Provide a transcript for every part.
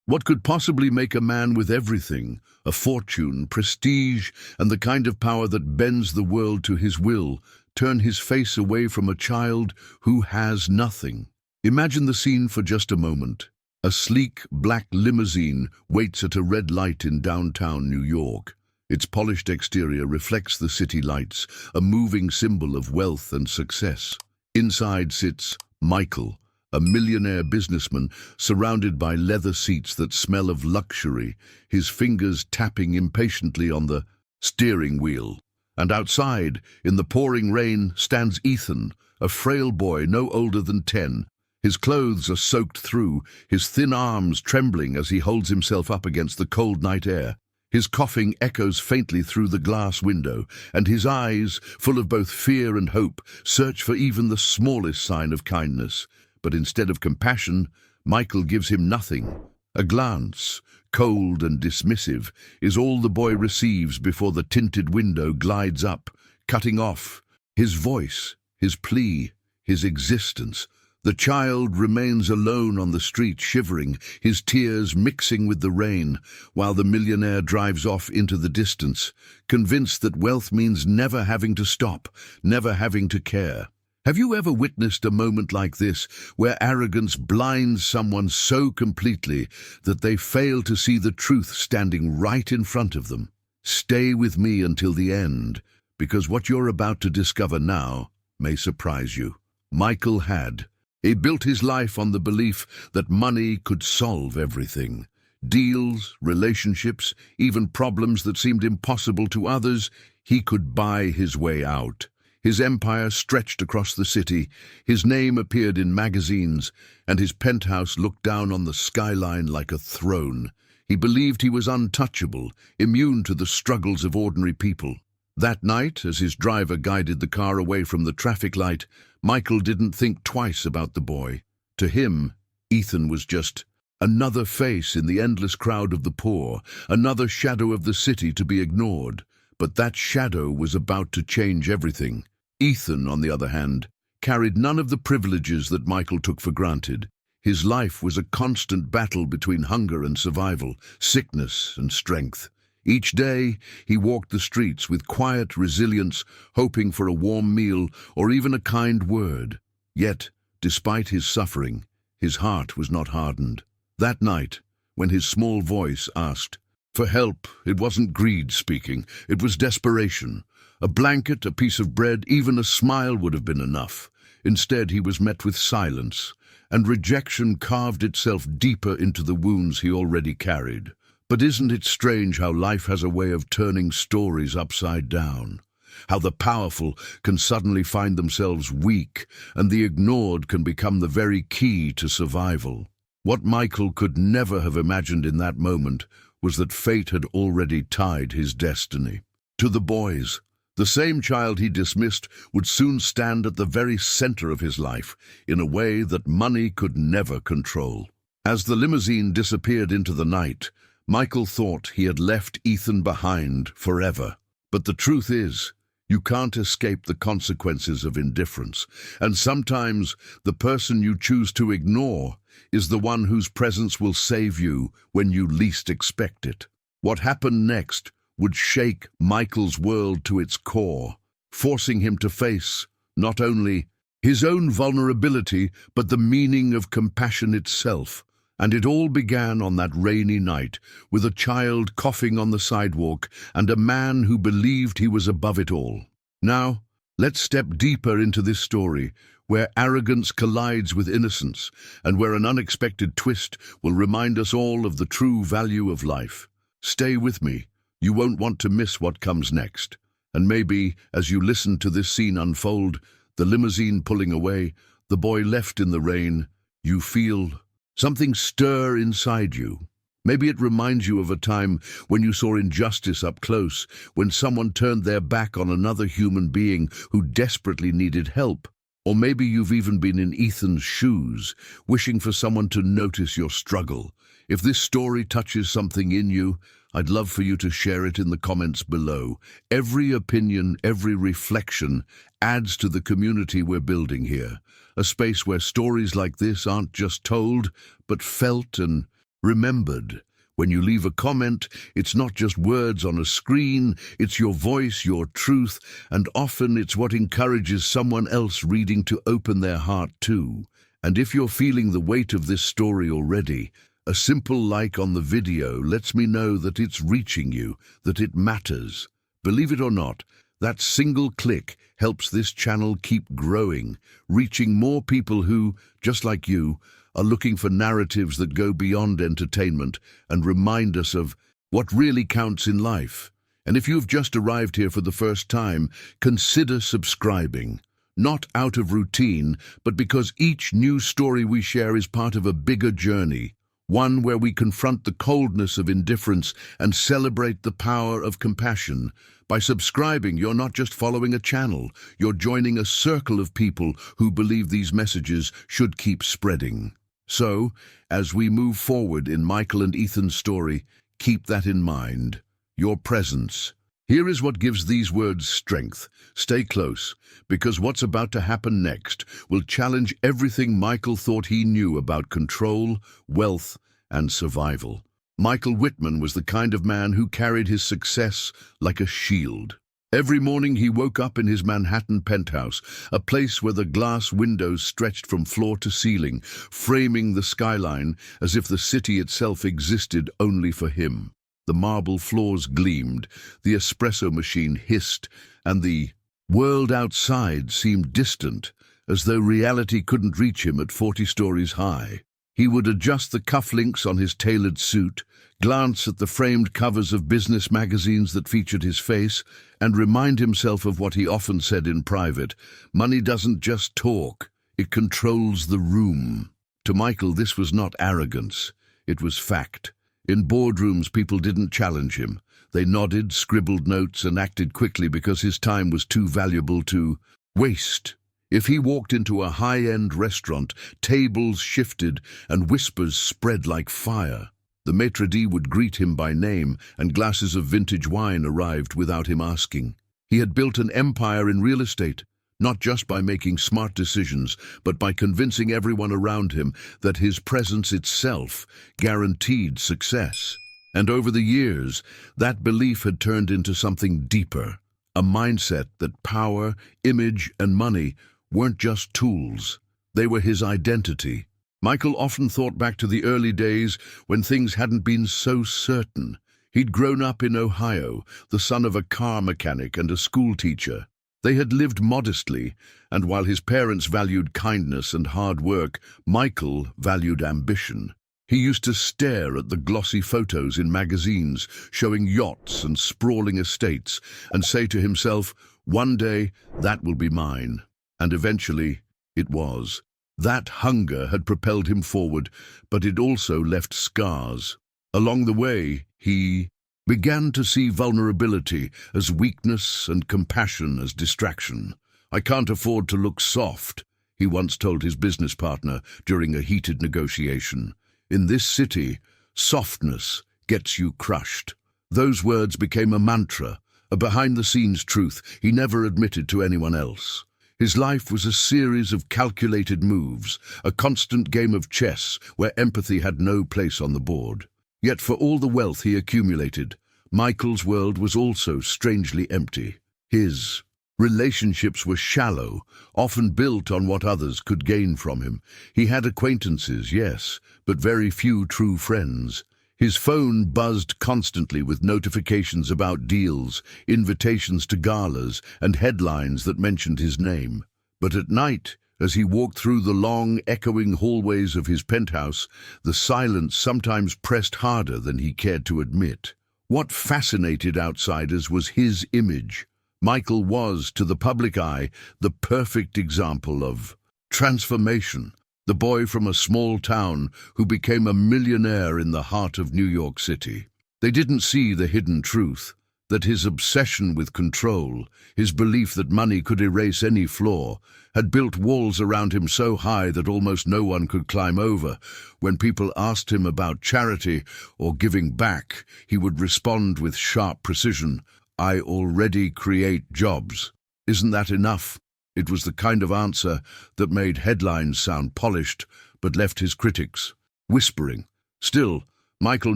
What could possibly make a man with everything, a fortune, prestige, and the kind of power that bends the world to his will, turn his face away from a child who has nothing? Imagine the scene for just a moment. A sleek, black limousine waits at a red light in downtown New York. Its polished exterior reflects the city lights, a moving symbol of wealth and success. Inside sits Michael, a millionaire businessman surrounded by leather seats that smell of luxury, his fingers tapping impatiently on the steering wheel. And outside, in the pouring rain, stands Ethan, a frail boy no older than 10. His clothes are soaked through, his thin arms trembling as he holds himself up against the cold night air. His coughing echoes faintly through the glass window, and his eyes, full of both fear and hope, search for even the smallest sign of kindness. But instead of compassion, Michael gives him nothing. A glance, cold and dismissive, is all the boy receives before the tinted window glides up, cutting off his voice, his plea, his existence. The child remains alone on the street, shivering, his tears mixing with the rain, while the millionaire drives off into the distance, convinced that wealth means never having to stop, never having to care. Have you ever witnessed a moment like this, where arrogance blinds someone so completely that they fail to see the truth standing right in front of them? Stay with me until the end, because what you're about to discover now may surprise you. Michael had. He built his life on the belief that money could solve everything. Deals, relationships, even problems that seemed impossible to others, he could buy his way out. His empire stretched across the city, his name appeared in magazines, and his penthouse looked down on the skyline like a throne. He believed he was untouchable, immune to the struggles of ordinary people. That night, as his driver guided the car away from the traffic light, Michael didn't think twice about the boy. To him, Ethan was just another face in the endless crowd of the poor, another shadow of the city to be ignored. But that shadow was about to change everything. Ethan, on the other hand, carried none of the privileges that Michael took for granted. His life was a constant battle between hunger and survival, sickness and strength. Each day, he walked the streets with quiet resilience, hoping for a warm meal or even a kind word. Yet, despite his suffering, his heart was not hardened. That night, when his small voice asked for help, it wasn't greed speaking, it was desperation. A blanket, a piece of bread, even a smile would have been enough. Instead, he was met with silence, and rejection carved itself deeper into the wounds he already carried. But isn't it strange how life has a way of turning stories upside down? How the powerful can suddenly find themselves weak, and the ignored can become the very key to survival. What Michael could never have imagined in that moment was that fate had already tied his destiny. To the boys, the same child he dismissed would soon stand at the very center of his life, in a way that money could never control. As the limousine disappeared into the night, Michael thought he had left Ethan behind forever. But the truth is, you can't escape the consequences of indifference, and sometimes the person you choose to ignore is the one whose presence will save you when you least expect it. What happened next would shake Michael's world to its core, forcing him to face not only his own vulnerability, but the meaning of compassion itself. And it all began on that rainy night, with a child coughing on the sidewalk and a man who believed he was above it all. Now, let's step deeper into this story, where arrogance collides with innocence, and where an unexpected twist will remind us all of the true value of life. Stay with me. You won't want to miss what comes next. And maybe, as you listen to this scene unfold, the limousine pulling away, the boy left in the rain, you feel something stir inside you. Maybe it reminds you of a time when you saw injustice up close, when someone turned their back on another human being who desperately needed help. Or maybe you've even been in Ethan's shoes, wishing for someone to notice your struggle. If this story touches something in you, I'd love for you to share it in the comments below. Every opinion, every reflection adds to the community we're building here. A space where stories like this aren't just told, but felt and remembered. When you leave a comment, it's not just words on a screen, it's your voice, your truth, and often it's what encourages someone else reading to open their heart too. And if you're feeling the weight of this story already, a simple like on the video lets me know that it's reaching you, that it matters. Believe it or not, that single click helps this channel keep growing, reaching more people who, just like you, are looking for narratives that go beyond entertainment and remind us of what really counts in life. And if you've just arrived here for the first time, consider subscribing. Not out of routine, but because each new story we share is part of a bigger journey, one where we confront the coldness of indifference and celebrate the power of compassion. By subscribing, you're not just following a channel, you're joining a circle of people who believe these messages should keep spreading. So, as we move forward in Michael and Ethan's story, keep that in mind. Your presence. Here is what gives these words strength. Stay close, because what's about to happen next will challenge everything Michael thought he knew about control, wealth, and survival. Michael Whitman was the kind of man who carried his success like a shield. Every morning he woke up in his Manhattan penthouse, a place where the glass windows stretched from floor to ceiling, framing the skyline as if the city itself existed only for him. The marble floors gleamed, the espresso machine hissed, and the world outside seemed distant, as though reality couldn't reach him at 40 stories high. He would adjust the cufflinks on his tailored suit, glance at the framed covers of business magazines that featured his face, and remind himself of what he often said in private: money doesn't just talk, it controls the room. To Michael, this was not arrogance, it was fact. In boardrooms, people didn't challenge him. They nodded, scribbled notes, and acted quickly because his time was too valuable to waste. If he walked into a high-end restaurant, tables shifted and whispers spread like fire. The maitre d' would greet him by name, and glasses of vintage wine arrived without him asking. He had built an empire in real estate, not just by making smart decisions, but by convincing everyone around him that his presence itself guaranteed success. And over the years, that belief had turned into something deeper, a mindset that power, image, and money weren't just tools. They were his identity. Michael often thought back to the early days when things hadn't been so certain. He'd grown up in Ohio, the son of a car mechanic and a school teacher. They had lived modestly, and while his parents valued kindness and hard work, Michael valued ambition. He used to stare at the glossy photos in magazines showing yachts and sprawling estates and say to himself, "One day that will be mine." And eventually it was. That hunger had propelled him forward, but it also left scars. Along the way, he began to see vulnerability as weakness and compassion as distraction. "I can't afford to look soft," he once told his business partner during a heated negotiation. "In this city, softness gets you crushed." Those words became a mantra, a behind-the-scenes truth he never admitted to anyone else. His life was a series of calculated moves, a constant game of chess where empathy had no place on the board. Yet for all the wealth he accumulated, Michael's world was also strangely empty. His relationships were shallow, often built on what others could gain from him. He had acquaintances, yes, but very few true friends. His phone buzzed constantly with notifications about deals, invitations to galas, and headlines that mentioned his name. But at night, as he walked through the long, echoing hallways of his penthouse, the silence sometimes pressed harder than he cared to admit. What fascinated outsiders was his image. Michael was, to the public eye, the perfect example of transformation. The boy from a small town who became a millionaire in the heart of New York City. They didn't see the hidden truth, that his obsession with control, his belief that money could erase any flaw, had built walls around him so high that almost no one could climb over. When people asked him about charity or giving back, he would respond with sharp precision, "I already create jobs. Isn't that enough?" It was the kind of answer that made headlines sound polished, but left his critics whispering. Still, Michael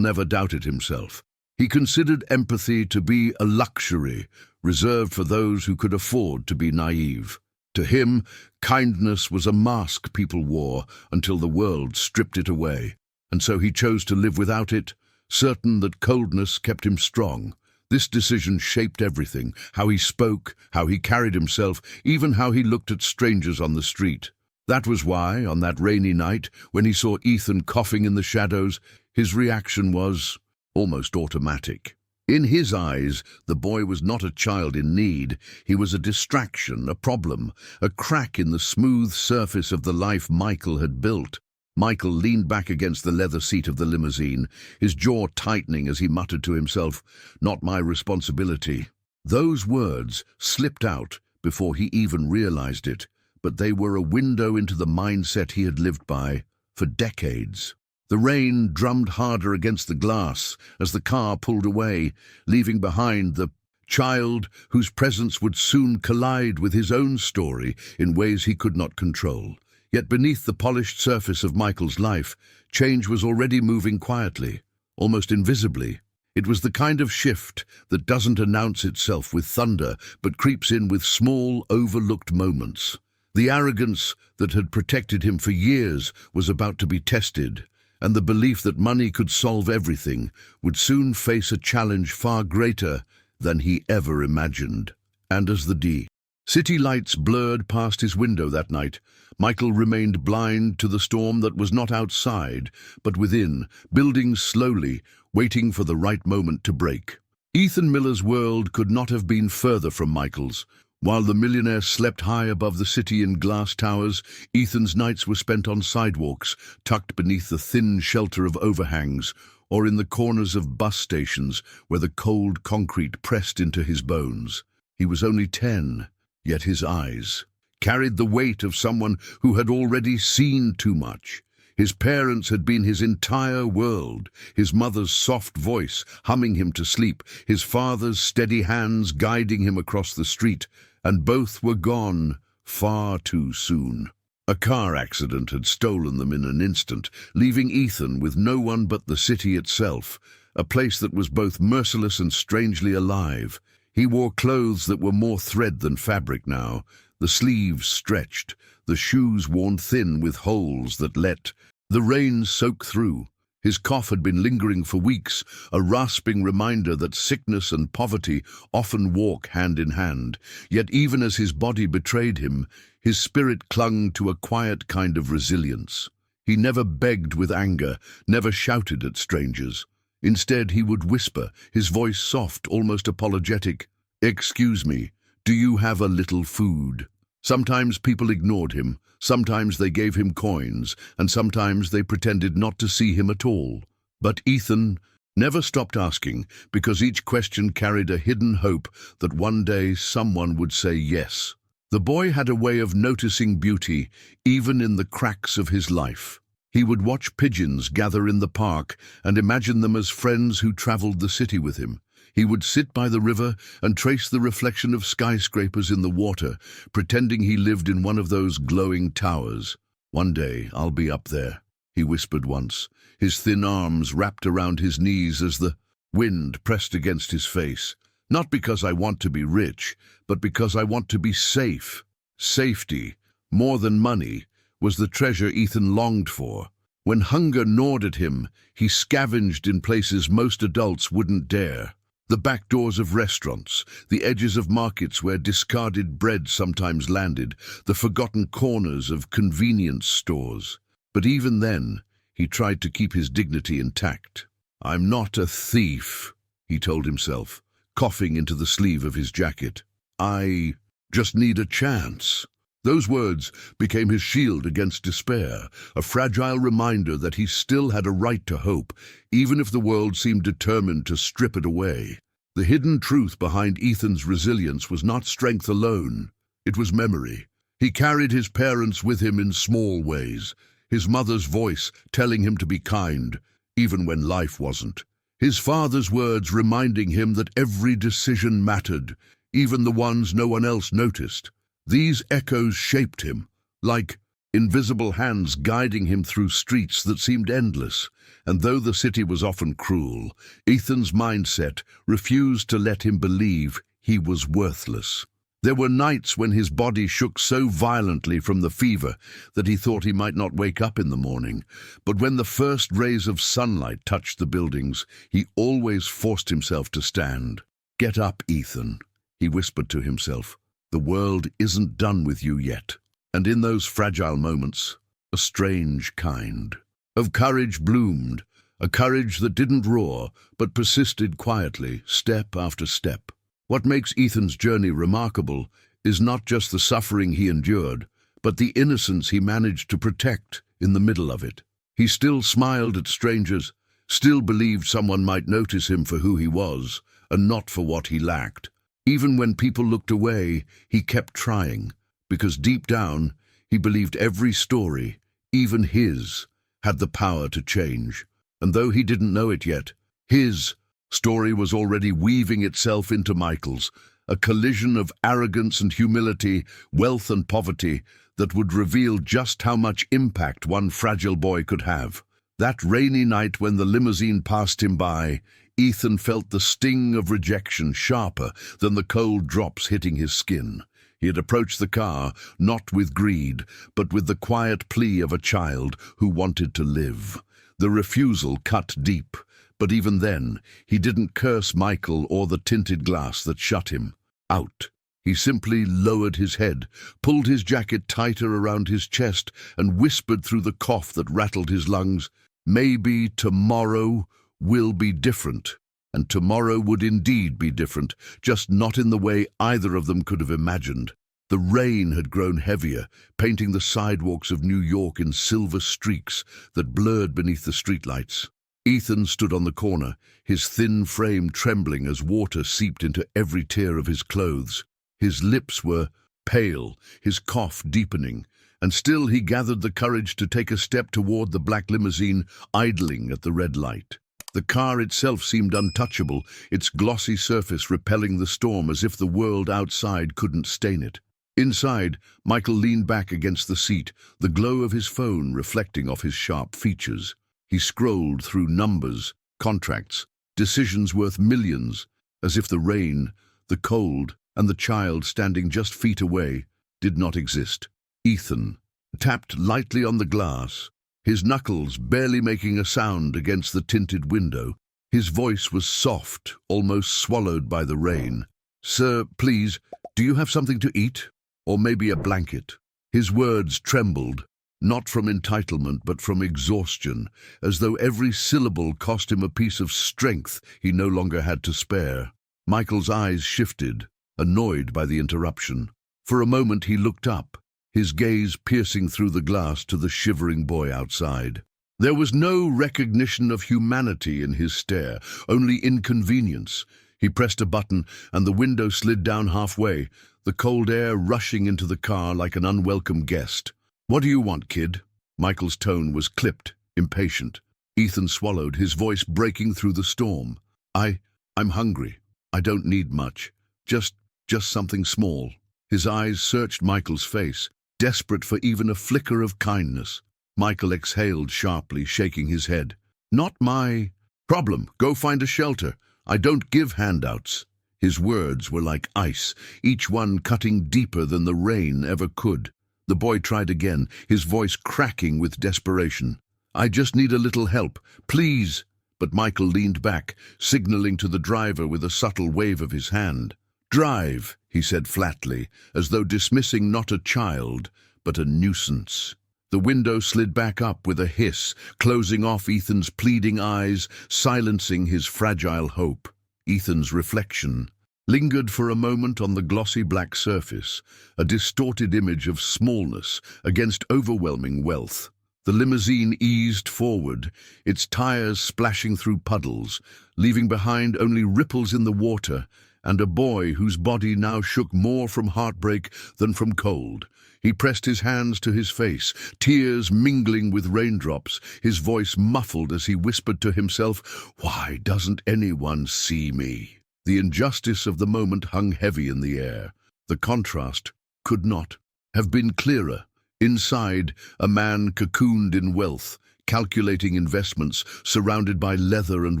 never doubted himself. He considered empathy to be a luxury reserved for those who could afford to be naive. To him, kindness was a mask people wore until the world stripped it away, and so he chose to live without it, certain that coldness kept him strong. This decision shaped everything: how he spoke, how he carried himself, even how he looked at strangers on the street. That was why, on that rainy night, when he saw Ethan coughing in the shadows, his reaction was almost automatic. In his eyes, the boy was not a child in need. He was a distraction, a problem, a crack in the smooth surface of the life Michael had built. Michael leaned back against the leather seat of the limousine, his jaw tightening as he muttered to himself, "Not my responsibility." Those words slipped out before he even realized it, but they were a window into the mindset he had lived by for decades. The rain drummed harder against the glass as the car pulled away, leaving behind the child whose presence would soon collide with his own story in ways he could not control. Yet beneath the polished surface of Michael's life, change was already moving quietly, almost invisibly. It was the kind of shift that doesn't announce itself with thunder, but creeps in with small, overlooked moments. The arrogance that had protected him for years was about to be tested, and the belief that money could solve everything would soon face a challenge far greater than he ever imagined. And as the city lights blurred past his window that night, Michael remained blind to the storm that was not outside, but within, building slowly, waiting for the right moment to break. Ethan Miller's world could not have been further from Michael's. While the millionaire slept high above the city in glass towers, Ethan's nights were spent on sidewalks, tucked beneath the thin shelter of overhangs, or in the corners of bus stations where the cold concrete pressed into his bones. He was only 10, yet his eyes carried the weight of someone who had already seen too much. His parents had been his entire world, his mother's soft voice humming him to sleep, his father's steady hands guiding him across the street, and both were gone far too soon. A car accident had stolen them in an instant, leaving Ethan with no one but the city itself, a place that was both merciless and strangely alive. He wore clothes that were more thread than fabric now, the sleeves stretched, the shoes worn thin with holes that let the rain soak through. His cough had been lingering for weeks, a rasping reminder that sickness and poverty often walk hand in hand. Yet even as his body betrayed him, his spirit clung to a quiet kind of resilience. He never begged with anger, never shouted at strangers. Instead, he would whisper, his voice soft, almost apologetic, "Excuse me, do you have a little food?" Sometimes people ignored him, sometimes they gave him coins, and sometimes they pretended not to see him at all. But Ethan never stopped asking, because each question carried a hidden hope that one day someone would say yes. The boy had a way of noticing beauty, even in the cracks of his life. He would watch pigeons gather in the park and imagine them as friends who traveled the city with him. He would sit by the river and trace the reflection of skyscrapers in the water, pretending he lived in one of those glowing towers. "One day I'll be up there," he whispered once, his thin arms wrapped around his knees as the wind pressed against his face. "Not because I want to be rich, but because I want to be safe." Safety, more than money, was the treasure Ethan longed for. When hunger gnawed at him, he scavenged in places most adults wouldn't dare. The back doors of restaurants, the edges of markets where discarded bread sometimes landed, the forgotten corners of convenience stores. But even then, he tried to keep his dignity intact. "I'm not a thief," he told himself, coughing into the sleeve of his jacket. "I just need a chance." Those words became his shield against despair, a fragile reminder that he still had a right to hope, even if the world seemed determined to strip it away. The hidden truth behind Ethan's resilience was not strength alone, it was memory. He carried his parents with him in small ways, his mother's voice telling him to be kind, even when life wasn't. His father's words reminding him that every decision mattered, even the ones no one else noticed. These echoes shaped him, like invisible hands guiding him through streets that seemed endless. And though the city was often cruel, Ethan's mindset refused to let him believe he was worthless. There were nights when his body shook so violently from the fever that he thought he might not wake up in the morning. But when the first rays of sunlight touched the buildings, he always forced himself to stand. "Get up, Ethan," he whispered to himself. "The world isn't done with you yet." And in those fragile moments, a strange kind of courage bloomed, a courage that didn't roar, but persisted quietly, step after step. What makes Ethan's journey remarkable is not just the suffering he endured, but the innocence he managed to protect in the middle of it. He still smiled at strangers, still believed someone might notice him for who he was, and not for what he lacked. Even when people looked away, he kept trying, because deep down, he believed every story, even his, had the power to change. And though he didn't know it yet, his story was already weaving itself into Michael's, a collision of arrogance and humility, wealth and poverty, that would reveal just how much impact one fragile boy could have. That rainy night when the limousine passed him by, Ethan felt the sting of rejection sharper than the cold drops hitting his skin. He had approached the car, not with greed, but with the quiet plea of a child who wanted to live. The refusal cut deep, but even then, he didn't curse Michael or the tinted glass that shut him out. He simply lowered his head, pulled his jacket tighter around his chest, and whispered through the cough that rattled his lungs, "Maybe tomorrow will be different." And tomorrow would indeed be different, just not in the way either of them could have imagined. The rain had grown heavier, painting the sidewalks of New York in silver streaks that blurred beneath the streetlights. Ethan stood on the corner, his thin frame trembling as water seeped into every tear of his clothes. His lips were pale, his cough deepening, and still he gathered the courage to take a step toward the black limousine idling at the red light. The car itself seemed untouchable, its glossy surface repelling the storm as if the world outside couldn't stain it. Inside, Michael leaned back against the seat, the glow of his phone reflecting off his sharp features. He scrolled through numbers, contracts, decisions worth millions, as if the rain, the cold, and the child standing just feet away did not exist. Ethan tapped lightly on the glass, his knuckles barely making a sound against the tinted window. His voice was soft, almost swallowed by the rain. "Sir, please, do you have something to eat? Or maybe a blanket?" His words trembled, not from entitlement but from exhaustion, as though every syllable cost him a piece of strength he no longer had to spare. Michael's eyes shifted, annoyed by the interruption. For a moment he looked up, his gaze piercing through the glass to the shivering boy outside. There was no recognition of humanity in his stare, only inconvenience. He pressed a button, and the window slid down halfway, the cold air rushing into the car like an unwelcome guest. "What do you want, kid?" Michael's tone was clipped, impatient. Ethan swallowed, his voice breaking through the storm. I'm hungry. I don't need much. Just something small." His eyes searched Michael's face, desperate for even a flicker of kindness. Michael exhaled sharply, shaking his head. "Not my problem. Go find a shelter. I don't give handouts." His words were like ice, each one cutting deeper than the rain ever could. The boy tried again, his voice cracking with desperation. "I just need a little help, please." But Michael leaned back, signaling to the driver with a subtle wave of his hand. "Drive," he said flatly, as though dismissing not a child, but a nuisance. The window slid back up with a hiss, closing off Ethan's pleading eyes, silencing his fragile hope. Ethan's reflection lingered for a moment on the glossy black surface, a distorted image of smallness against overwhelming wealth. The limousine eased forward, its tires splashing through puddles, leaving behind only ripples in the water and a boy whose body now shook more from heartbreak than from cold. He pressed his hands to his face, tears mingling with raindrops, his voice muffled as he whispered to himself, "Why doesn't anyone see me?" The injustice of the moment hung heavy in the air. The contrast could not have been clearer. Inside, a man cocooned in wealth, calculating investments, surrounded by leather and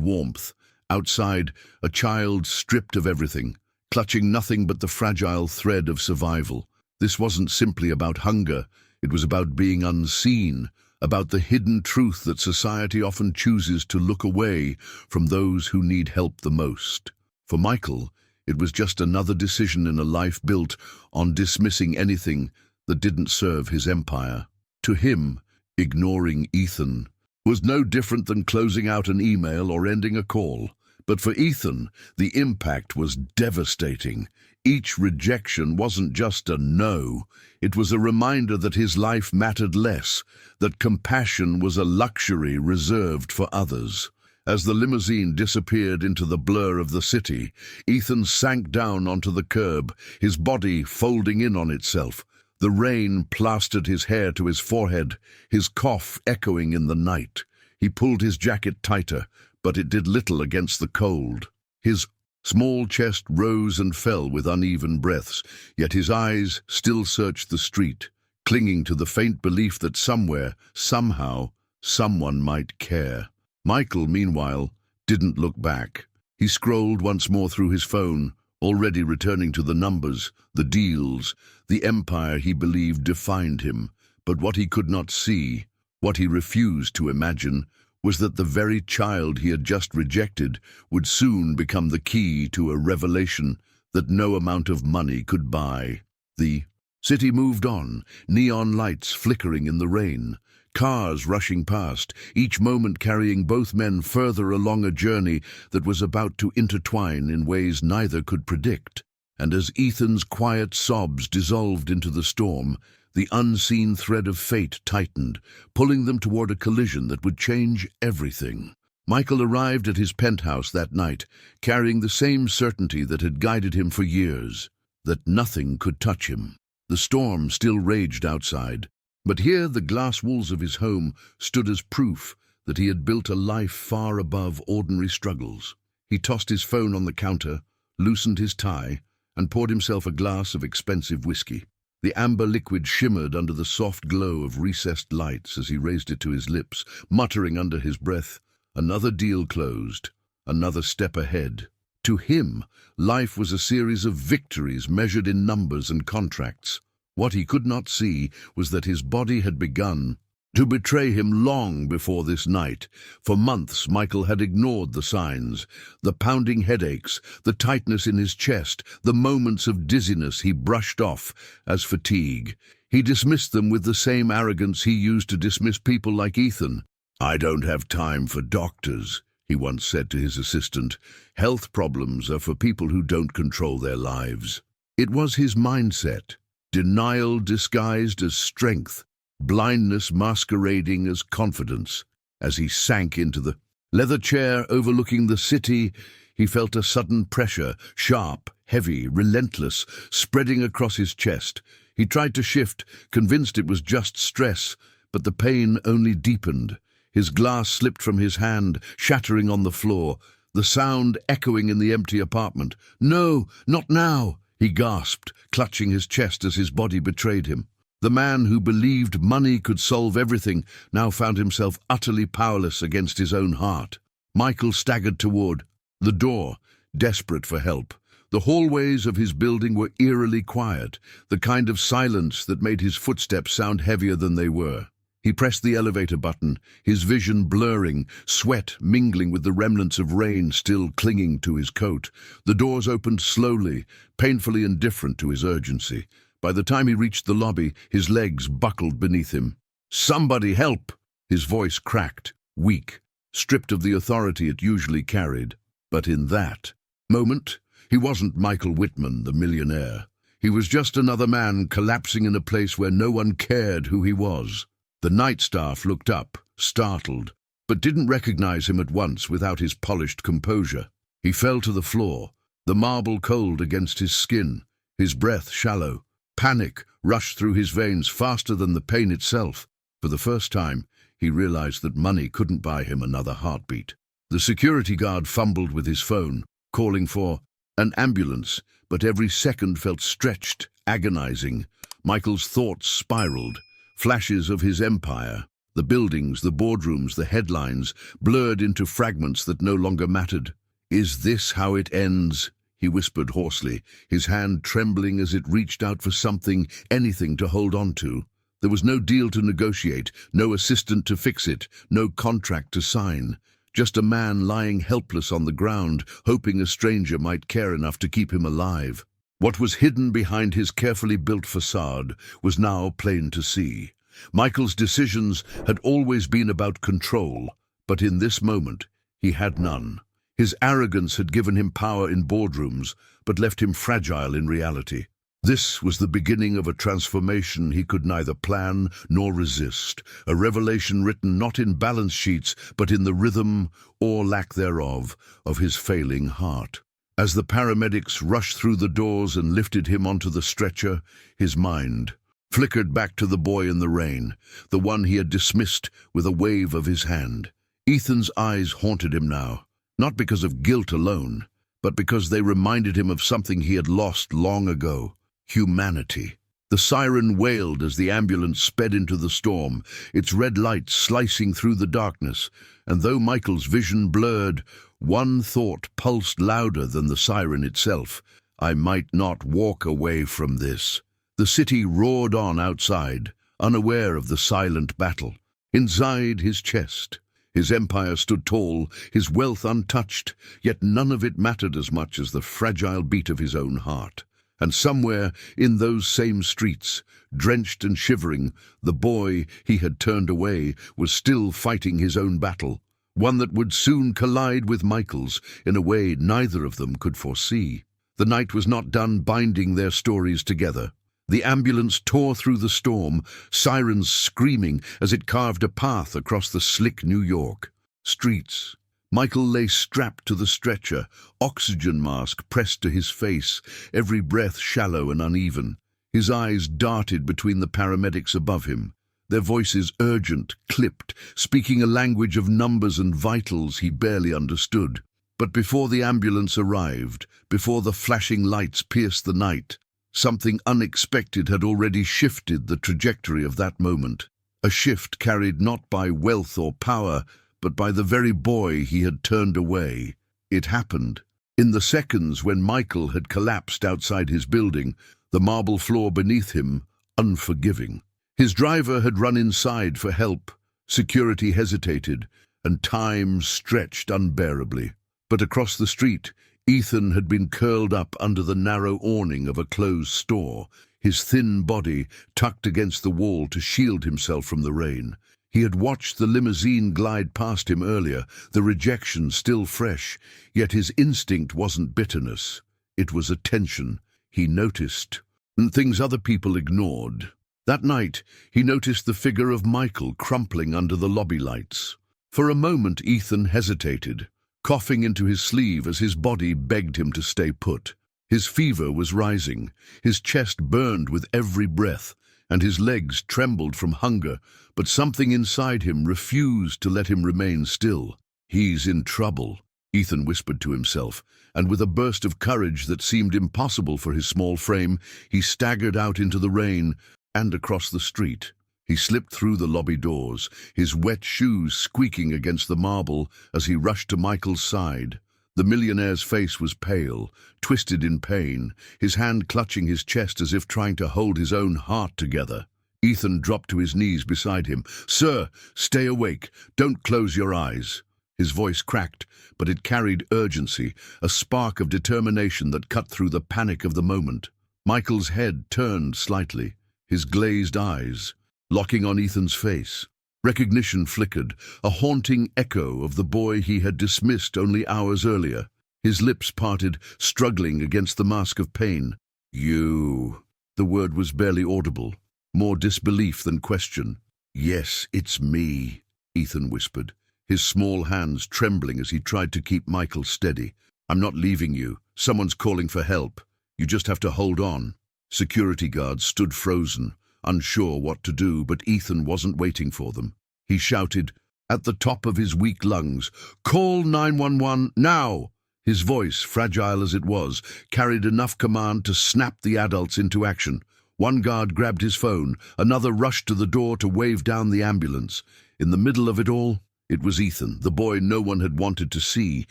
warmth. Outside, a child stripped of everything, clutching nothing but the fragile thread of survival. This wasn't simply about hunger, it was about being unseen, about the hidden truth that society often chooses to look away from those who need help the most. For Michael, it was just another decision in a life built on dismissing anything that didn't serve his empire. To him, ignoring Ethan was no different than closing out an email or ending a call. But for Ethan, the impact was devastating. Each rejection wasn't just a no, it was a reminder that his life mattered less, that compassion was a luxury reserved for others. As the limousine disappeared into the blur of the city, Ethan sank down onto the curb, his body folding in on itself. The rain plastered his hair to his forehead, his cough echoing in the night. He pulled his jacket tighter, but it did little against the cold. His small chest rose and fell with uneven breaths, yet his eyes still searched the street, clinging to the faint belief that somewhere, somehow, someone might care. Michael, meanwhile, didn't look back. He scrolled once more through his phone, already returning to the numbers, the deals, the empire he believed defined him. But what he could not see, what he refused to imagine, was that the very child he had just rejected would soon become the key to a revelation that no amount of money could buy. The city moved on, neon lights flickering in the rain, cars rushing past, each moment carrying both men further along a journey that was about to intertwine in ways neither could predict. And as Ethan's quiet sobs dissolved into the storm, the unseen thread of fate tightened, pulling them toward a collision that would change everything. Michael arrived at his penthouse that night, carrying the same certainty that had guided him for years, that nothing could touch him. The storm still raged outside, but here the glass walls of his home stood as proof that he had built a life far above ordinary struggles. He tossed his phone on the counter, loosened his tie, and poured himself a glass of expensive whiskey. The amber liquid shimmered under the soft glow of recessed lights as he raised it to his lips, muttering under his breath, another deal closed, another step ahead. To him, life was a series of victories measured in numbers and contracts. What he could not see was that his body had begun to betray him long before this night. For months, Michael had ignored the signs, the pounding headaches, the tightness in his chest, the moments of dizziness he brushed off as fatigue. He dismissed them with the same arrogance he used to dismiss people like Ethan. "I don't have time for doctors," he once said to his assistant. "Health problems are for people who don't control their lives." It was his mindset, denial disguised as strength, blindness masquerading as confidence. As he sank into the leather chair overlooking the city, he felt a sudden pressure, sharp, heavy, relentless, spreading across his chest. He tried to shift, convinced it was just stress, but the pain only deepened. His glass slipped from his hand, shattering on the floor, the sound echoing in the empty apartment. "No, not now!" he gasped, clutching his chest as his body betrayed him. The man who believed money could solve everything now found himself utterly powerless against his own heart. Michael staggered toward the door, desperate for help. The hallways of his building were eerily quiet, the kind of silence that made his footsteps sound heavier than they were. He pressed the elevator button, his vision blurring, sweat mingling with the remnants of rain still clinging to his coat. The doors opened slowly, painfully indifferent to his urgency. By the time he reached the lobby, his legs buckled beneath him. "Somebody help!" His voice cracked, weak, stripped of the authority it usually carried. But in that moment, he wasn't Michael Whitman, the millionaire. He was just another man collapsing in a place where no one cared who he was. The night staff looked up, startled, but didn't recognize him at once without his polished composure. He fell to the floor, the marble cold against his skin, his breath shallow. Panic rushed through his veins faster than the pain itself. For the first time, he realized that money couldn't buy him another heartbeat. The security guard fumbled with his phone, calling for an ambulance, but every second felt stretched, agonizing. Michael's thoughts spiraled. Flashes of his empire, the buildings, the boardrooms, the headlines, blurred into fragments that no longer mattered. "Is this how it ends?" he whispered hoarsely, his hand trembling as it reached out for something, anything to hold on to. There was no deal to negotiate, no assistant to fix it, no contract to sign. Just a man lying helpless on the ground, hoping a stranger might care enough to keep him alive. What was hidden behind his carefully built facade was now plain to see. Michael's decisions had always been about control, but in this moment he had none. His arrogance had given him power in boardrooms, but left him fragile in reality. This was the beginning of a transformation he could neither plan nor resist, a revelation written not in balance sheets, but in the rhythm, or lack thereof, of his failing heart. As the paramedics rushed through the doors and lifted him onto the stretcher, his mind flickered back to the boy in the rain, the one he had dismissed with a wave of his hand. Ethan's eyes haunted him now, not because of guilt alone, but because they reminded him of something he had lost long ago: humanity. The siren wailed as the ambulance sped into the storm, its red light slicing through the darkness, and though Michael's vision blurred, one thought pulsed louder than the siren itself: "I might not walk away from this." The city roared on outside, unaware of the silent battle. Inside his chest, his empire stood tall, his wealth untouched, yet none of it mattered as much as the fragile beat of his own heart. And somewhere in those same streets, drenched and shivering, the boy he had turned away was still fighting his own battle, one that would soon collide with Michael's in a way neither of them could foresee. The night was not done binding their stories together. The ambulance tore through the storm, sirens screaming as it carved a path across the slick New York streets. Michael lay strapped to the stretcher, oxygen mask pressed to his face, every breath shallow and uneven. His eyes darted between the paramedics above him, their voices urgent, clipped, speaking a language of numbers and vitals he barely understood. But before the ambulance arrived, before the flashing lights pierced the night, something unexpected had already shifted the trajectory of that moment. A shift carried not by wealth or power, but by the very boy he had turned away. It happened in the seconds when Michael had collapsed outside his building, the marble floor beneath him unforgiving. His driver had run inside for help, security hesitated, and time stretched unbearably. But across the street, Ethan had been curled up under the narrow awning of a closed store, his thin body tucked against the wall to shield himself from the rain. He had watched the limousine glide past him earlier, the rejection still fresh, yet his instinct wasn't bitterness. It was attention. He noticed, and things other people ignored. That night, he noticed the figure of Michael crumpling under the lobby lights. For a moment, Ethan hesitated, coughing into his sleeve as his body begged him to stay put. His fever was rising, his chest burned with every breath, and his legs trembled from hunger, but something inside him refused to let him remain still. "He's in trouble," Ethan whispered to himself, and with a burst of courage that seemed impossible for his small frame, he staggered out into the rain and across the street. He slipped through the lobby doors, his wet shoes squeaking against the marble as he rushed to Michael's side. The millionaire's face was pale, twisted in pain, his hand clutching his chest as if trying to hold his own heart together. Ethan dropped to his knees beside him. "Sir, stay awake. Don't close your eyes." His voice cracked, but it carried urgency, a spark of determination that cut through the panic of the moment. Michael's head turned slightly, his glazed eyes locking on Ethan's face. Recognition flickered, a haunting echo of the boy he had dismissed only hours earlier. His lips parted, struggling against the mask of pain. "You..." The word was barely audible, more disbelief than question. "Yes, it's me," Ethan whispered, his small hands trembling as he tried to keep Michael steady. "I'm not leaving you. Someone's calling for help. You just have to hold on." Security guards stood frozen, unsure what to do, but Ethan wasn't waiting for them. He shouted, at the top of his weak lungs, "Call 911 now!" His voice, fragile as it was, carried enough command to snap the adults into action. One guard grabbed his phone, another rushed to the door to wave down the ambulance. In the middle of it all, it was Ethan, the boy no one had wanted to see,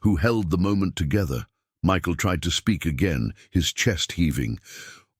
who held the moment together. Michael tried to speak again, his chest heaving.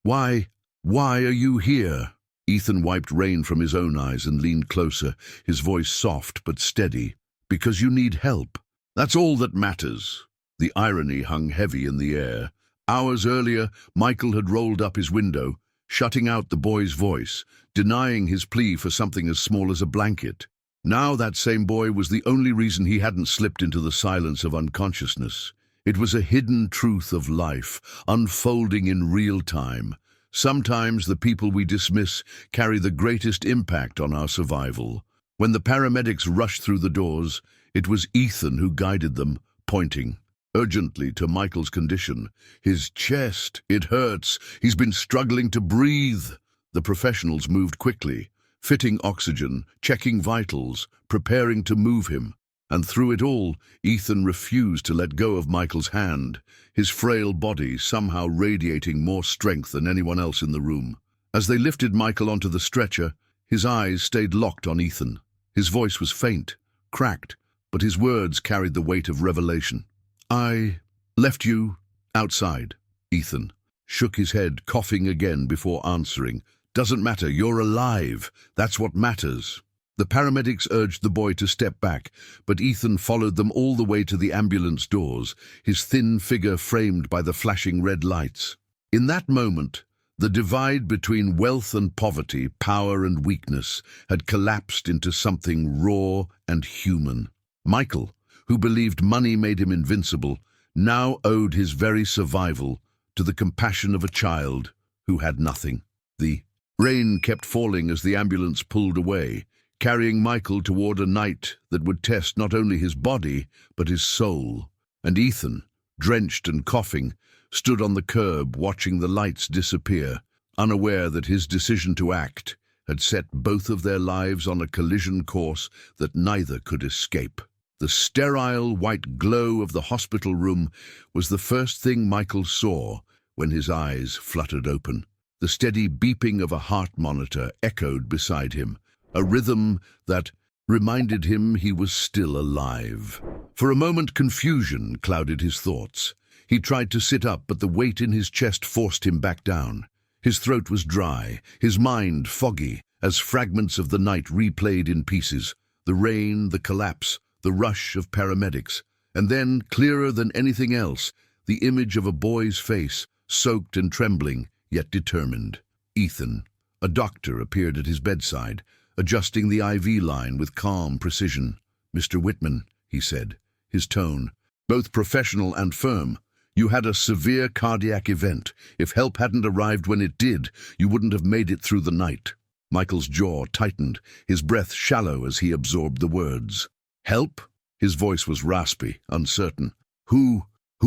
Why are you here?" Ethan wiped rain from his own eyes and leaned closer, his voice soft but steady. "Because you need help. That's all that matters." The irony hung heavy in the air. Hours earlier, Michael had rolled up his window, shutting out the boy's voice, denying his plea for something as small as a blanket. Now that same boy was the only reason he hadn't slipped into the silence of unconsciousness. It was a hidden truth of life, unfolding in real time. Sometimes the people we dismiss carry the greatest impact on our survival. When the paramedics rushed through the doors, it was Ethan who guided them, pointing urgently to Michael's condition. "His chest, it hurts. He's been struggling to breathe." The professionals moved quickly, fitting oxygen, checking vitals, preparing to move him. And through it all, Ethan refused to let go of Michael's hand, his frail body somehow radiating more strength than anyone else in the room. As they lifted Michael onto the stretcher, his eyes stayed locked on Ethan. His voice was faint, cracked, but his words carried the weight of revelation. "I left you outside." Ethan shook his head, coughing again before answering. "Doesn't matter, you're alive. That's what matters." The paramedics urged the boy to step back, but Ethan followed them all the way to the ambulance doors, his thin figure framed by the flashing red lights. In that moment, the divide between wealth and poverty, power and weakness, had collapsed into something raw and human. Michael, who believed money made him invincible, now owed his very survival to the compassion of a child who had nothing. The rain kept falling as the ambulance pulled away, carrying Michael toward a night that would test not only his body, but his soul. And Ethan, drenched and coughing, stood on the curb watching the lights disappear, unaware that his decision to act had set both of their lives on a collision course that neither could escape. The sterile white glow of the hospital room was the first thing Michael saw when his eyes fluttered open. The steady beeping of a heart monitor echoed beside him, a rhythm that reminded him he was still alive. For a moment, confusion clouded his thoughts. He tried to sit up, but the weight in his chest forced him back down. His throat was dry, his mind foggy, as fragments of the night replayed in pieces. The rain, the collapse, the rush of paramedics, and then, clearer than anything else, the image of a boy's face, soaked and trembling, yet determined. Ethan, a doctor, appeared at his bedside, adjusting the IV line with calm precision. "Mr. Whitman," he said, his tone both professional and firm, "you had a severe cardiac event. If help hadn't arrived when it did, you wouldn't have made it through the night." Michael's jaw tightened, his breath shallow as he absorbed the words. "Help?" His voice was raspy, uncertain. Who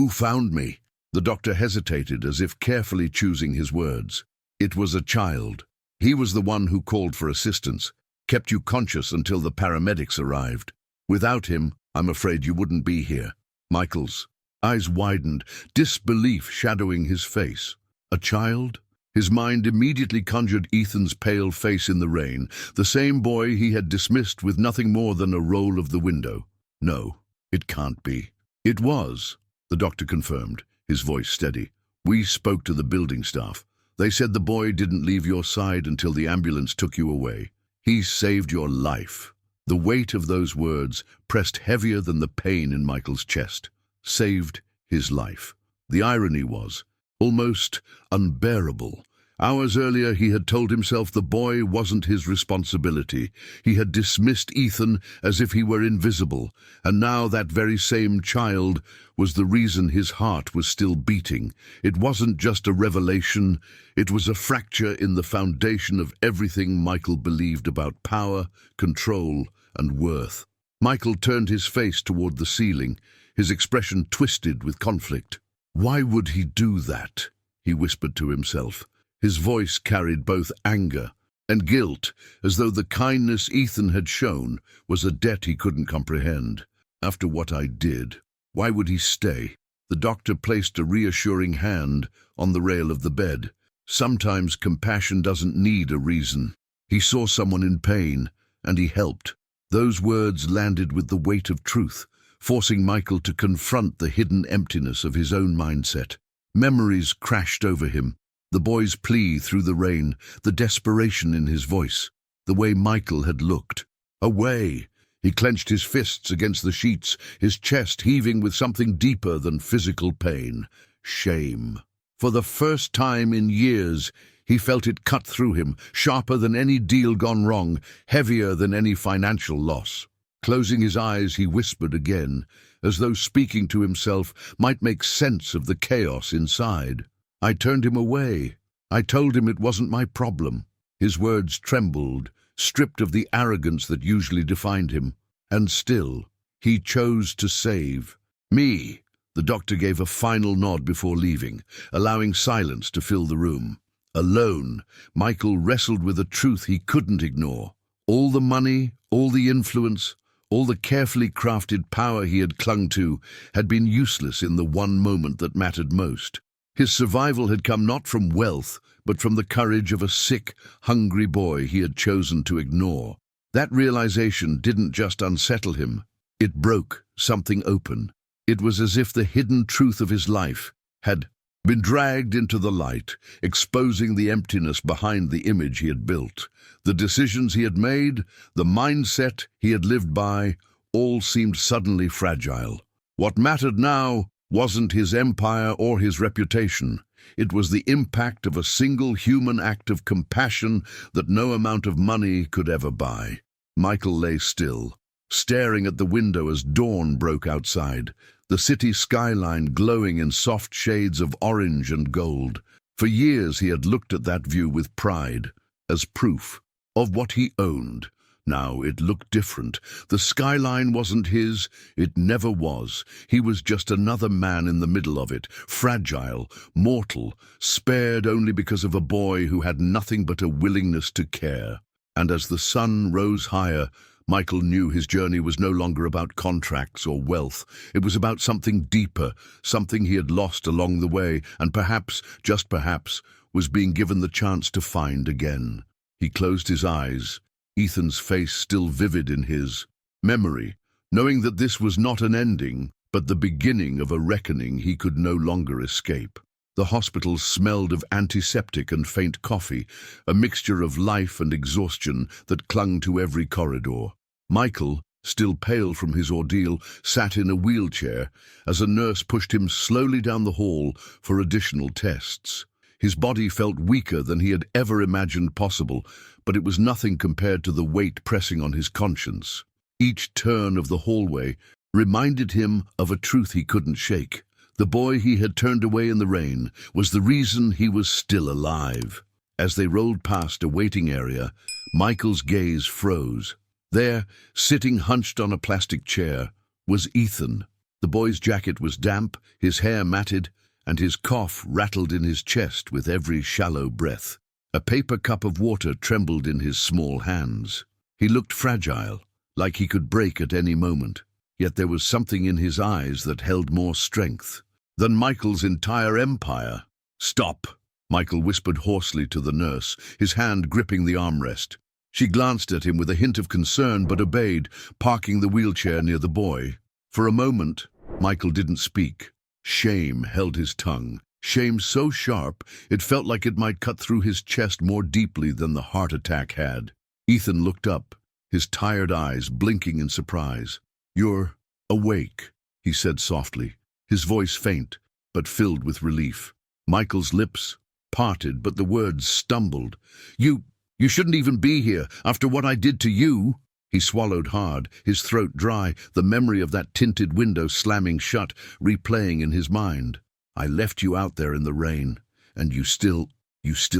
found me?" The doctor hesitated, as if carefully choosing his words. "It was a child. He was the one who called for assistance, kept you conscious until the paramedics arrived. Without him, I'm afraid you wouldn't be here." Michael's eyes widened, disbelief shadowing his face. A child? His mind immediately conjured Ethan's pale face in the rain, the same boy he had dismissed with nothing more than a roll of the window. "No, it can't be." "It was," the doctor confirmed, his voice steady. "We spoke to the building staff. They said the boy didn't leave your side until the ambulance took you away. He saved your life." The weight of those words pressed heavier than the pain in Michael's chest. Saved his life. The irony was almost unbearable. Hours earlier, he had told himself the boy wasn't his responsibility. He had dismissed Ethan as if he were invisible, and now that very same child was the reason his heart was still beating. It wasn't just a revelation, it was a fracture in the foundation of everything Michael believed about power, control, and worth. Michael turned his face toward the ceiling, his expression twisted with conflict. "Why would he do that?" he whispered to himself. His voice carried both anger and guilt, as though the kindness Ethan had shown was a debt he couldn't comprehend. "After what I did, why would he stay?" The doctor placed a reassuring hand on the rail of the bed. Sometimes compassion doesn't need a reason. He saw someone in pain, and he helped. Those words landed with the weight of truth, forcing Michael to confront the hidden emptiness of his own mindset. Memories crashed over him. The boy's plea through the rain, the desperation in his voice, the way Michael had looked. Away! He clenched his fists against the sheets, his chest heaving with something deeper than physical pain. Shame. For the first time in years, he felt it cut through him, sharper than any deal gone wrong, heavier than any financial loss. Closing his eyes, he whispered again, as though speaking to himself might make sense of the chaos inside. I turned him away. I told him it wasn't my problem. His words trembled, stripped of the arrogance that usually defined him. And still, he chose to save me. The doctor gave a final nod before leaving, allowing silence to fill the room. Alone, Michael wrestled with a truth he couldn't ignore. All the money, all the influence, all the carefully crafted power he had clung to had been useless in the one moment that mattered most. His survival had come not from wealth, but from the courage of a sick, hungry boy he had chosen to ignore. That realization didn't just unsettle him. It broke something open. It was as if the hidden truth of his life had been dragged into the light, exposing the emptiness behind the image he had built. The decisions he had made, the mindset he had lived by, all seemed suddenly fragile. What mattered now wasn't his empire or his reputation. It was the impact of a single human act of compassion that no amount of money could ever buy. Michael lay still, staring at the window as dawn broke outside, the city skyline glowing in soft shades of orange and gold. For years he had looked at that view with pride, as proof of what he owned. Now it looked different. The skyline wasn't his. It never was. He was just another man in the middle of it, fragile, mortal, spared only because of a boy who had nothing but a willingness to care. And as the sun rose higher, Michael knew his journey was no longer about contracts or wealth. It was about something deeper, something he had lost along the way, and perhaps, just perhaps, was being given the chance to find again. He closed his eyes, Ethan's face still vivid in his memory, knowing that this was not an ending, but the beginning of a reckoning he could no longer escape. The hospital smelled of antiseptic and faint coffee, a mixture of life and exhaustion that clung to every corridor. Michael, still pale from his ordeal, sat in a wheelchair as a nurse pushed him slowly down the hall for additional tests. His body felt weaker than he had ever imagined possible, but it was nothing compared to the weight pressing on his conscience. Each turn of the hallway reminded him of a truth he couldn't shake. The boy he had turned away in the rain was the reason he was still alive. As they rolled past a waiting area, Michael's gaze froze. There, sitting hunched on a plastic chair, was Ethan. The boy's jacket was damp, his hair matted, and his cough rattled in his chest with every shallow breath. A paper cup of water trembled in his small hands. He looked fragile, like he could break at any moment. Yet there was something in his eyes that held more strength than Michael's entire empire. "Stop," Michael whispered hoarsely to the nurse, his hand gripping the armrest. She glanced at him with a hint of concern but obeyed, parking the wheelchair near the boy. For a moment, Michael didn't speak. Shame held his tongue. Shame so sharp, it felt like it might cut through his chest more deeply than the heart attack had. Ethan looked up, his tired eyes blinking in surprise. "You're awake," he said softly, his voice faint, but filled with relief. Michael's lips parted, but the words stumbled. You shouldn't even be here, after what I did to you." He swallowed hard, his throat dry, the memory of that tinted window slamming shut, replaying in his mind. "I left you out there in the rain, and you still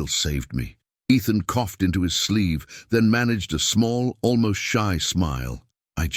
saved me." Ethan coughed into his sleeve, then managed a small, almost shy smile. I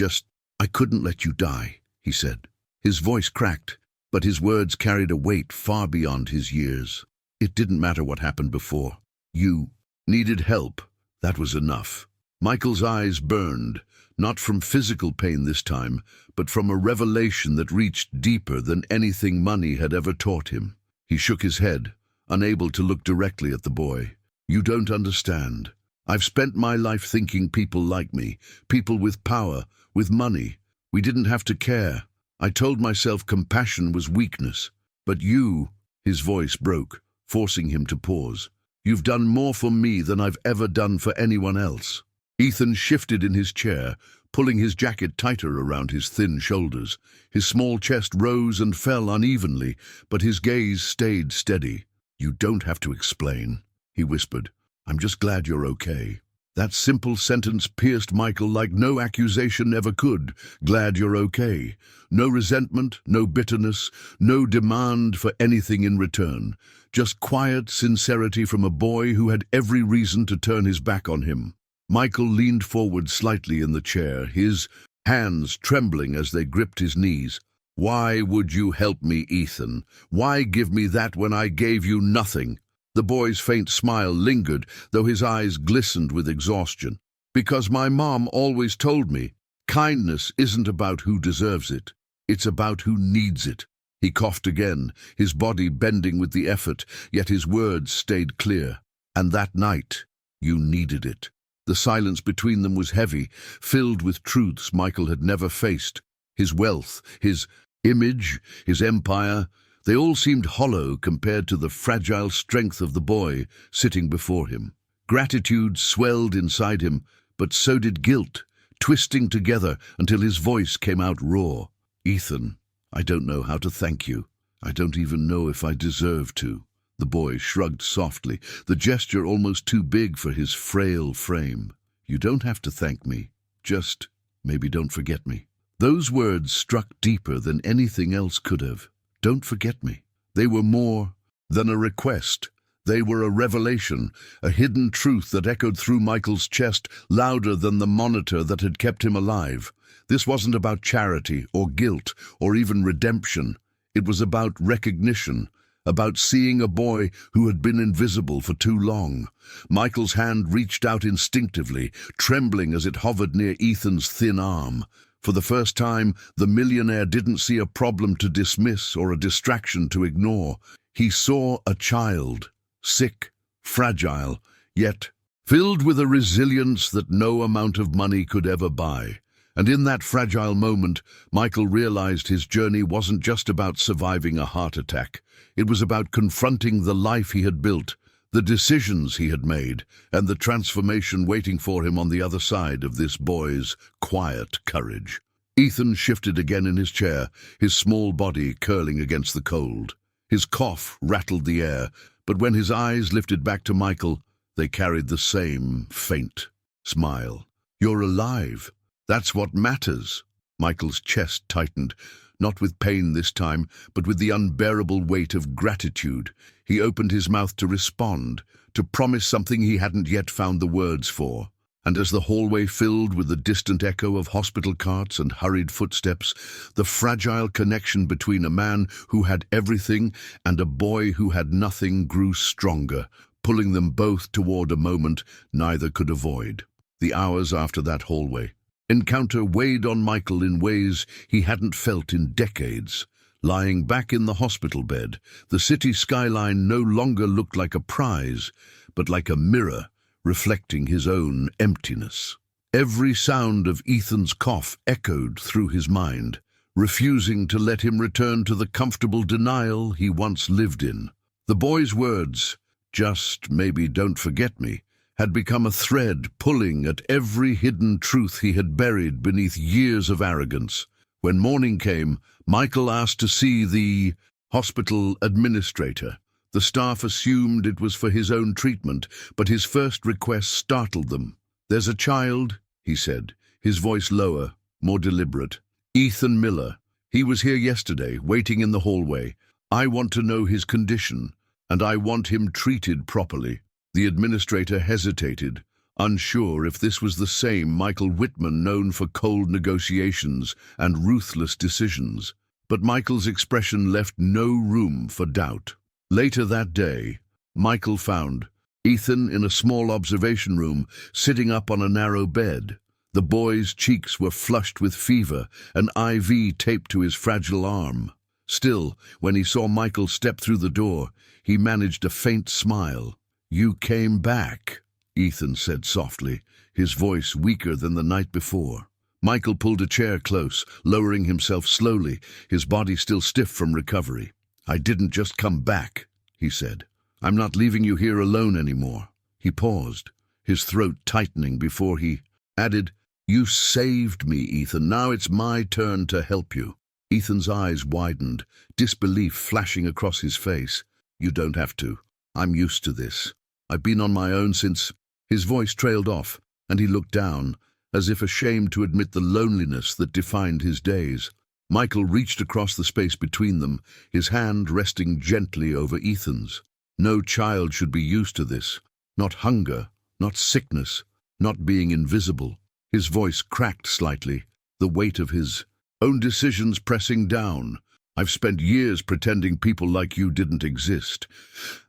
couldn't let you die," he said. His voice cracked, but his words carried a weight far beyond his years. "It didn't matter what happened before. You needed help. That was enough." Michael's eyes burned, not from physical pain this time, but from a revelation that reached deeper than anything money had ever taught him. He shook his head. unable to look directly at the boy. "You don't understand. I've spent my life thinking people like me, people with power, with money. We didn't have to care. I told myself compassion was weakness. But you," his voice broke, forcing him to pause. "You've done more for me than I've ever done for anyone else." Ethan shifted in his chair, pulling his jacket tighter around his thin shoulders. His small chest rose and fell unevenly, but his gaze stayed steady. "You don't have to explain," he whispered. "I'm just glad you're okay." That simple sentence pierced Michael like no accusation ever could. Glad you're okay. No resentment, no bitterness, no demand for anything in return. Just quiet sincerity from a boy who had every reason to turn his back on him. Michael leaned forward slightly in the chair, his hands trembling as they gripped his knees. "Why would you help me, Ethan? Why give me that when I gave you nothing?" The boy's faint smile lingered, though his eyes glistened with exhaustion. "Because my mom always told me, kindness isn't about who deserves it, it's about who needs it." He coughed again, his body bending with the effort, yet his words stayed clear. "And that night, you needed it." The silence between them was heavy, filled with truths Michael had never faced. His wealth, his image, his empire, they all seemed hollow compared to the fragile strength of the boy sitting before him. Gratitude swelled inside him, but so did guilt, twisting together until his voice came out raw. "Ethan, I don't know how to thank you. I don't even know if I deserve to." The boy shrugged softly, the gesture almost too big for his frail frame. "You don't have to thank me. Just maybe don't forget me." Those words struck deeper than anything else could have. Don't forget me. They were more than a request. They were a revelation, a hidden truth that echoed through Michael's chest louder than the monitor that had kept him alive. This wasn't about charity or guilt or even redemption. It was about recognition, about seeing a boy who had been invisible for too long. Michael's hand reached out instinctively, trembling as it hovered near Ethan's thin arm. For the first time, the millionaire didn't see a problem to dismiss or a distraction to ignore. He saw a child, sick, fragile, yet filled with a resilience that no amount of money could ever buy. And in that fragile moment, Michael realized his journey wasn't just about surviving a heart attack. It was about confronting the life he had built, the decisions he had made, and the transformation waiting for him on the other side of this boy's quiet courage. Ethan shifted again in his chair, his small body curling against the cold. His cough rattled the air, but when his eyes lifted back to Michael, they carried the same faint smile. "You're alive. That's what matters." Michael's chest tightened, not with pain this time, but with the unbearable weight of gratitude. He opened his mouth to respond, to promise something he hadn't yet found the words for. And as the hallway filled with the distant echo of hospital carts and hurried footsteps, the fragile connection between a man who had everything and a boy who had nothing grew stronger, pulling them both toward a moment neither could avoid. The hours after that hallway encounter weighed on Michael in ways he hadn't felt in decades. Lying back in the hospital bed, the city skyline no longer looked like a prize, but like a mirror reflecting his own emptiness. Every sound of Ethan's cough echoed through his mind, refusing to let him return to the comfortable denial he once lived in. The boy's words, "Just maybe don't forget me," had become a thread pulling at every hidden truth he had buried beneath years of arrogance. When morning came, Michael asked to see the hospital administrator. The staff assumed it was for his own treatment, but his first request startled them. "There's a child," he said, his voice lower, more deliberate. "Ethan Miller. He was here yesterday, waiting in the hallway. I want to know his condition, and I want him treated properly." The administrator hesitated, unsure if this was the same Michael Whitman known for cold negotiations and ruthless decisions. But Michael's expression left no room for doubt. Later that day, Michael found Ethan in a small observation room, sitting up on a narrow bed. The boy's cheeks were flushed with fever, an IV taped to his fragile arm. Still, when he saw Michael step through the door, he managed a faint smile. "You came back," Ethan said softly, his voice weaker than the night before. Michael pulled a chair close, lowering himself slowly, his body still stiff from recovery. "I didn't just come back," he said. "I'm not leaving you here alone anymore." He paused, his throat tightening before he added, "You saved me, Ethan. Now it's my turn to help you." Ethan's eyes widened, disbelief flashing across his face. "You don't have to. I'm used to this. I've been on my own since—" His voice trailed off, and he looked down, as if ashamed to admit the loneliness that defined his days. Michael reached across the space between them, his hand resting gently over Ethan's. No child should be used to this. Not hunger, not sickness, not being invisible. His voice cracked slightly, the weight of his own decisions pressing down. "I've spent years pretending people like you didn't exist.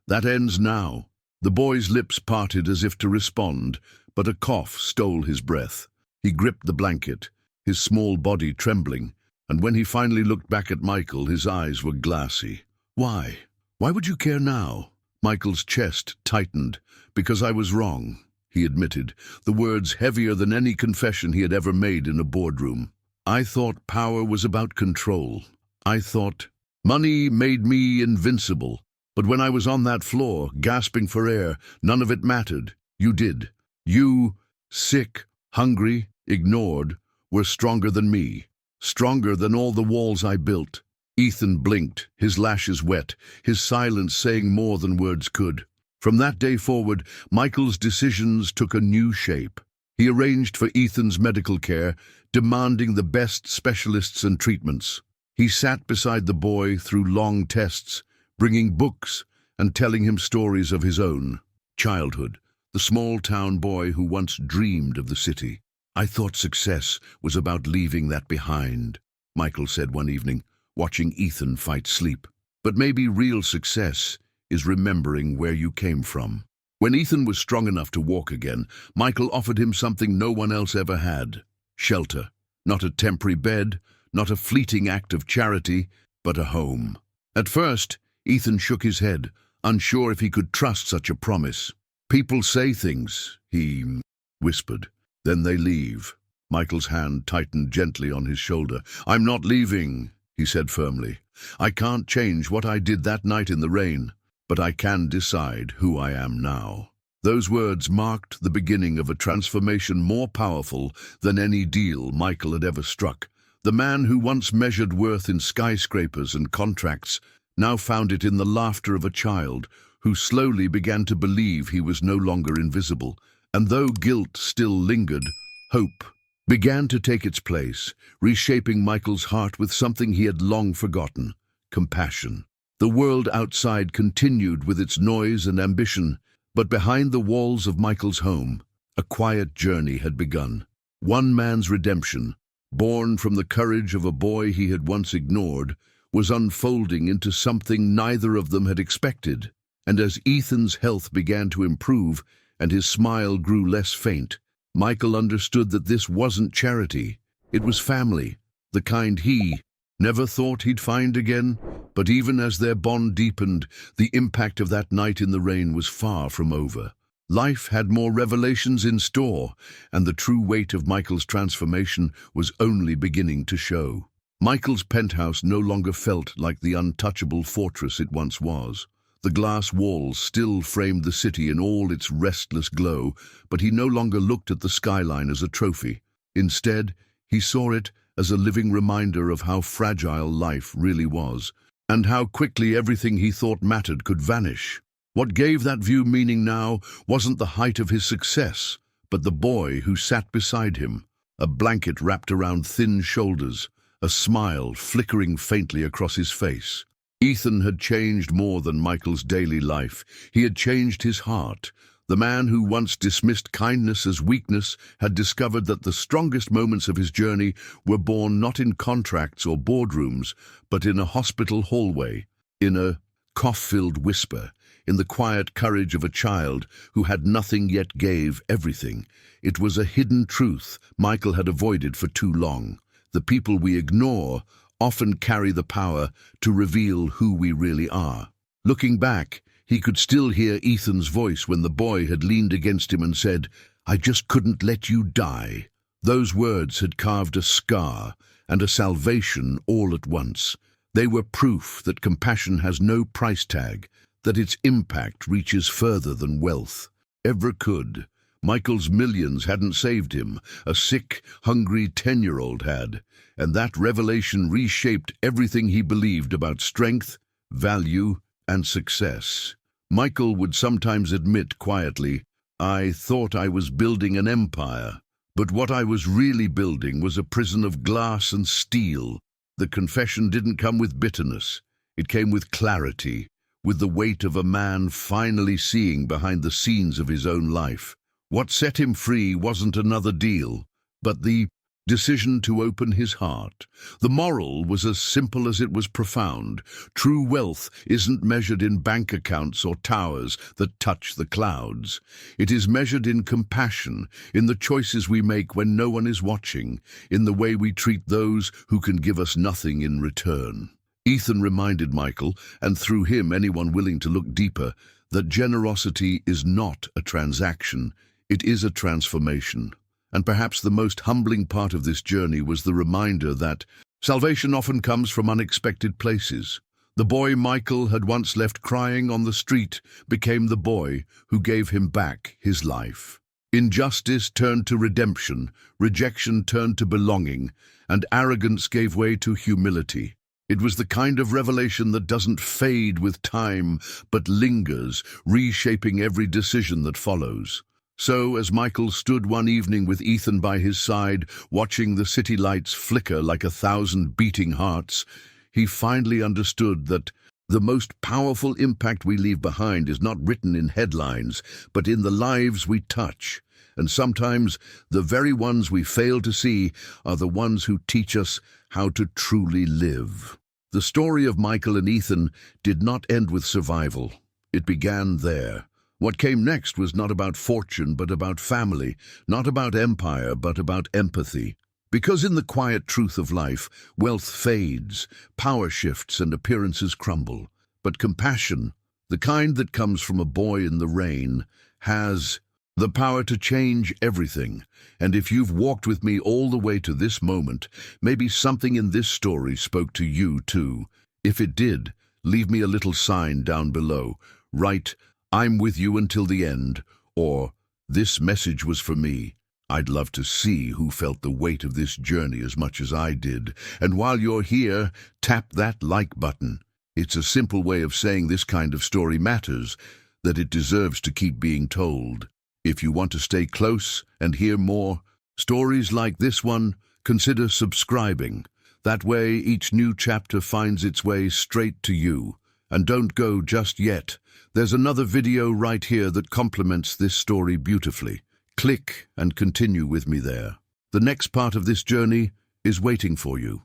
That ends now." The boy's lips parted as if to respond, but a cough stole his breath. He gripped the blanket, his small body trembling, and when he finally looked back at Michael, his eyes were glassy. "Why? Why would you care now?" Michael's chest tightened. "Because I was wrong," he admitted, the words heavier than any confession he had ever made in a boardroom. "I thought power was about control. I thought money made me invincible. But when I was on that floor, gasping for air, none of it mattered. You did. You, sick, hungry, ignored, were stronger than me. Stronger than all the walls I built." Ethan blinked, his lashes wet, his silence saying more than words could. From that day forward, Michael's decisions took a new shape. He arranged for Ethan's medical care, demanding the best specialists and treatments. He sat beside the boy through long tests, bringing books and telling him stories of his own childhood, the small-town boy who once dreamed of the city. "I thought success was about leaving that behind," Michael said one evening, watching Ethan fight sleep. "But maybe real success is remembering where you came from." When Ethan was strong enough to walk again, Michael offered him something no one else ever had: shelter. Not a temporary bed, not a fleeting act of charity, but a home. At first, Ethan shook his head, unsure if he could trust such a promise. "People say things," he whispered. "Then they leave." Michael's hand tightened gently on his shoulder. "I'm not leaving," he said firmly. "I can't change what I did that night in the rain, but I can decide who I am now." Those words marked the beginning of a transformation more powerful than any deal Michael had ever struck. The man who once measured worth in skyscrapers and contracts now found it in the laughter of a child who slowly began to believe he was no longer invisible. And though guilt still lingered, hope began to take its place, reshaping Michael's heart with something he had long forgotten: compassion. The world outside continued with its noise and ambition, but behind the walls of Michael's home, a quiet journey had begun. One man's redemption, born from the courage of a boy he had once ignored, was unfolding into something neither of them had expected. And as Ethan's health began to improve and his smile grew less faint, Michael understood that this wasn't charity. It was family, the kind he never thought he'd find again. But even as their bond deepened, the impact of that night in the rain was far from over. Life had more revelations in store, and the true weight of Michael's transformation was only beginning to show. Michael's penthouse no longer felt like the untouchable fortress it once was. The glass walls still framed the city in all its restless glow, but he no longer looked at the skyline as a trophy. Instead, he saw it as a living reminder of how fragile life really was, and how quickly everything he thought mattered could vanish. What gave that view meaning now wasn't the height of his success, but the boy who sat beside him, a blanket wrapped around thin shoulders, a smile flickering faintly across his face. Ethan had changed more than Michael's daily life. He had changed his heart. The man who once dismissed kindness as weakness had discovered that the strongest moments of his journey were born not in contracts or boardrooms, but in a hospital hallway, in a cough-filled whisper, in the quiet courage of a child who had nothing yet gave everything. It was a hidden truth Michael had avoided for too long. The people we ignore often carry the power to reveal who we really are. Looking back, he could still hear Ethan's voice when the boy had leaned against him and said, "I just couldn't let you die." Those words had carved a scar and a salvation all at once. They were proof that compassion has no price tag, that its impact reaches further than wealth ever could. Michael's millions hadn't saved him. A sick, hungry 10-year-old had, and that revelation reshaped everything he believed about strength, value, and success. Michael would sometimes admit quietly, "I thought I was building an empire, but what I was really building was a prison of glass and steel." The confession didn't come with bitterness. It came with clarity, with the weight of a man finally seeing behind the scenes of his own life. What set him free wasn't another deal, but the decision to open his heart. The moral was as simple as it was profound. True wealth isn't measured in bank accounts or towers that touch the clouds. It is measured in compassion, in the choices we make when no one is watching, in the way we treat those who can give us nothing in return. Ethan reminded Michael, and through him anyone willing to look deeper, that generosity is not a transaction, it is a transformation. And perhaps the most humbling part of this journey was the reminder that salvation often comes from unexpected places. The boy Michael had once left crying on the street became the boy who gave him back his life. Injustice turned to redemption, rejection turned to belonging, and arrogance gave way to humility. It was the kind of revelation that doesn't fade with time, but lingers, reshaping every decision that follows. So, as Michael stood one evening with Ethan by his side, watching the city lights flicker like 1,000 beating hearts, he finally understood that the most powerful impact we leave behind is not written in headlines, but in the lives we touch. And sometimes the very ones we fail to see are the ones who teach us how to truly live. The story of Michael and Ethan did not end with survival. It began there. What came next was not about fortune, but about family, not about empire, but about empathy. Because in the quiet truth of life, wealth fades, power shifts, and appearances crumble. But compassion, the kind that comes from a boy in the rain, has the power to change everything. And if you've walked with me all the way to this moment, maybe something in this story spoke to you too. If it did, leave me a little sign down below. Write, "I'm with you until the end," or "This message was for me." I'd love to see who felt the weight of this journey as much as I did. And while you're here, tap that like button. It's a simple way of saying this kind of story matters, that it deserves to keep being told. If you want to stay close and hear more stories like this one, consider subscribing. That way each new chapter finds its way straight to you. And don't go just yet. There's another video right here that complements this story beautifully. Click and continue with me there. The next part of this journey is waiting for you.